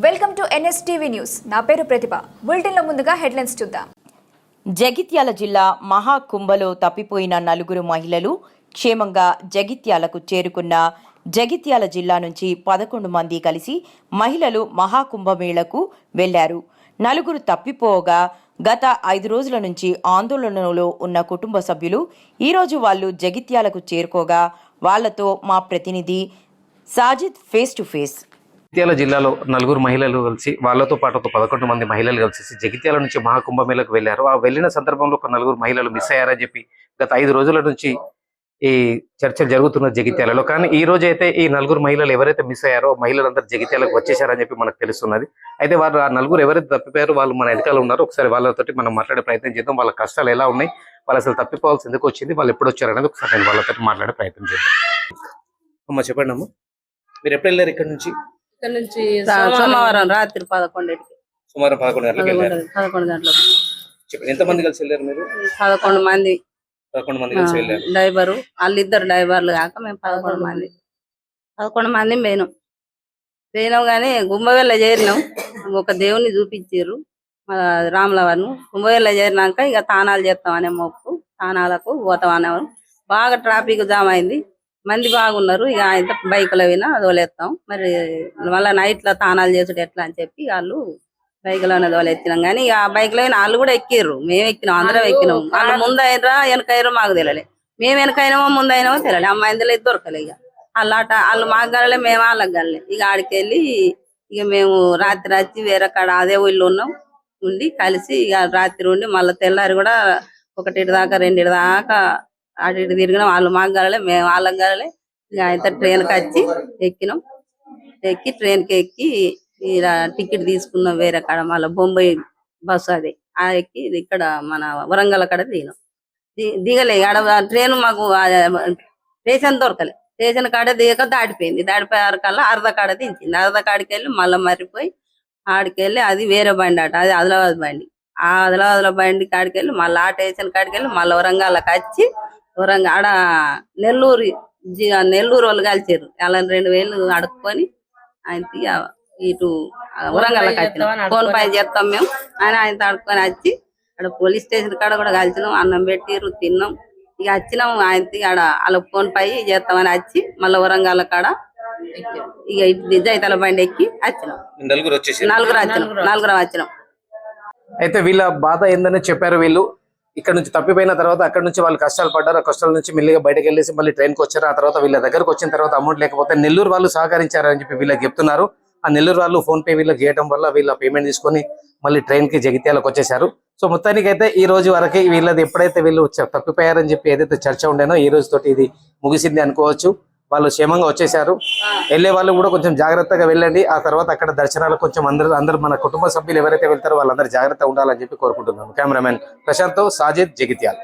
Welcome to NSTV news. నా పేరు ప్రతిభ. బులెటిన్లో ముందుగా హెడ్లైన్స్ చూద్దాం. జగిత్యాల జిల్లా మహాకుంభలో తప్పిపోయిన 4 మహిళలు క్షేమంగా జగిత్యాలకు చేరుకున్న జగిత్యాల జిల్లా నుంచి 11 మంది కలిసి మహిళలు మహాకుంభమేళకు వెళ్లారు. 4 తప్పిపోగా గత 5 రోజుల నుంచి ఆందోళనలో ఉన్న కుటుంబ సభ్యులు ఈరోజు వాళ్ళు జగిత్యాలకు చేరుకోగా వాళ్లతో మా ప్రతినిధి Sajid face to face. Jagtial జిల్లాలో 4 మహిళలు కలిసి వాళ్ళతో పాటు ఒక 11 మంది మహిళలు కలిసి జగిత్యాల నుంచి మహాకుంభమేళకు వెళ్లారు. ఆ వెళ్లిన సందర్భంలో ఒక 4 మహిళలు మిస్ అయ్యారని చెప్పి గత 5 రోజుల నుంచి ఈ చర్చలు జరుగుతున్న జగిత్యాలలో. కానీ ఈ రోజు అయితే ఈ 4 మహిళలు ఎవరైతే మిస్ అయ్యారో మహిళలందరూ జగిత్యాలకు వచ్చేసారని చెప్పి మనకు తెలుస్తున్నది. అయితే వారు ఆ 4 ఎవరైతే తప్పిపోయారో వాళ్ళు మన వెనకాల ఉన్నారు. ఒకసారి వాళ్ళతోటి మనం మాట్లాడే ప్రయత్నం చేద్దాం. వాళ్ళ కష్టాలు ఎలా ఉన్నాయి, వాళ్ళు అసలు తప్పిపోవాల్సి ఎందుకు వచ్చింది, వాళ్ళు ఎప్పుడు వచ్చారు అనేది ఒకసారి నేను వాళ్ళతో మాట్లాడే ప్రయత్నం చేద్దాం. అమ్మ చెప్పండి అమ్మ, మీరు ఎప్పుడు వెళ్ళారు ఇక్కడ నుంచి? సోమవారం రాత్రి 11 సుమారు 11 గంటలకు వెళ్ళారు. 11 గంటలకు. చెప్పండి, ఎంత మంది కలిసి వెళ్ళారు మీరు? 11 మంది. 11 మంది కలిసి వెళ్ళారు. డ్రైవరు వాళ్ళిద్దరు డ్రైవర్లు కాక మేము 11 మంది పోయినాం కానీ కుంభవేళ చేరినాం. ఒక దేవుని చూపించారు రాములవారిని. కుంభవేళ చేరినాక ఇక తానాలు చేస్తామనే మొక్కు, తానాలకు పోతామనే బాగా ట్రాఫిక్ జామ్ అయింది. మంది బాగున్నారు. ఇక ఆయన బైకులో వినా దోలేస్తాం. మరి మళ్ళీ నైట్ లో తానాలు చేసుడు ఎట్లా అని చెప్పి వాళ్ళు బైకులోనే దోలెత్తినాం. కానీ ఇక బైకులో వాళ్ళు కూడా ఎక్కిర్రు, మేము ఎక్కినాం, అందరం ఎక్కినాం. వాళ్ళు ముందు అయినరా వెనకయ్యారో మాకు తెలియలే. మేము వెనకైనామో ముందు అయినామో తెలియలే. అమ్మాయిందులో దొరకలే. ఇక వాళ్ళు మాకు గలలే, మేము వాళ్ళకి గలలే. ఇక ఆడికి వెళ్ళి ఇక మేము రాత్రి వచ్చి వేరే కాడ అదే ఊళ్ళో ఉన్నాం. ఉండి కలిసి ఇక రాత్రి ఉండి మళ్ళీ తెల్లారి కూడా 1 దాకా 2 దాకా అటు ఇటు తిరిగినాం. వాళ్ళు మాకు గలలే, మేము వాళ్ళకి గలలే. ఇక అయితే ట్రైన్కి వచ్చి ఎక్కినాం. ఎక్కి ట్రైన్కి ఎక్కి టికెట్ తీసుకున్నాం వేరే కాడ. మళ్ళీ బొంబాయి బస్సు అది ఎక్కి ఇక్కడ మన వరంగల్ కాడ దిగినాం. దిగలే ఆడ ట్రైన్ మాకు స్టేషన్ దొరకలే. స్టేషన్ కాడ దిగక దాటిపోయింది. దాటిపోయాకల్లా అర్ధ కాడ దించింది. అర్ధ కాడికి వెళ్ళి మళ్ళీ మర్రిపోయి ఆడికెళ్ళి అది వేరే బండి అట, అది ఆదిలాబాద్ బండి. ఆ ఆదిలాబాద్ బండి కాడికి వెళ్ళి మళ్ళీ ఆ స్టేషన్ కాడికి వెళ్ళి మళ్ళీ వరంగల్కి వచ్చి ఆడ నెల్లూరు వాళ్ళు కలిసారు. అలా 2000 అడుక్కొని ఆయన ఇటు వరంగల్కి వచ్చినాం. ఫోన్ పై చేస్తాం మేము అని ఆయనతో అడుక్కొని వచ్చి అక్కడ పోలీస్ స్టేషన్ కాడ కూడా కలిసినాం. అన్నం పెట్టిర్రు, తిన్నాం. ఇక వచ్చినాం. ఆయన ఆడ వాళ్ళ ఫోన్ పై చేస్తామని వచ్చి మళ్ళీ వరంగల్ కాడ ఇక జైతాల బండి ఎక్కి వచ్చినాం. 4 వచ్చినాం. అయితే వీళ్ళ బాధ ఏందని చెప్పారు. వీళ్ళు ఇక్కడ నుంచి తప్పిపోయిన తర్వాత అక్కడ నుంచి వాళ్ళు కష్టాలు పడ్డారు. ఆ కష్టాల నుంచి మెల్లిగా బయటకు వెళ్ళేసి మళ్ళీ ట్రైన్కి వచ్చారు. ఆ తర్వాత వీళ్ళ దగ్గరకు వచ్చిన తర్వాత అమౌంట్ లేకపోతే నెల్లూరు వాళ్ళు సహకరించారని చెప్పి వీళ్ళకి చెప్తున్నారు. ఆ నెల్లూరు వాళ్ళు ఫోన్ పే వీళ్ళకి చేయడం వల్ల వీళ్ళ పేమెంట్ తీసుకొని మళ్ళీ ట్రైన్కి జగిత్యాలకు వచ్చేసారు. సో మొత్తానికైతే ఈ రోజు వరకు వీళ్ళది ఎప్పుడైతే వీళ్ళు తప్పిపోయారని చెప్పి ఏదైతే చర్చ ఉండేనో ఈ రోజు తోటి ఇది ముగిసింది అనుకోవచ్చు. వాళ్ళు క్షేమంగా వచ్చేసారు. వెళ్ళే వాళ్ళు కూడా కొంచెం జాగ్రత్తగా వెళ్ళండి. ఆ తర్వాత అక్కడ దర్శనాలు కొంచెం అందరూ మన కుటుంబ సభ్యులు ఎవరైతే వెళ్తారో వాళ్ళందరూ జాగ్రత్తగా ఉండాలని చెప్పి కోరుకుంటున్నాను. కెమెరామెన్ ప్రశాంత్, సాజిద్, జగిత్యాల.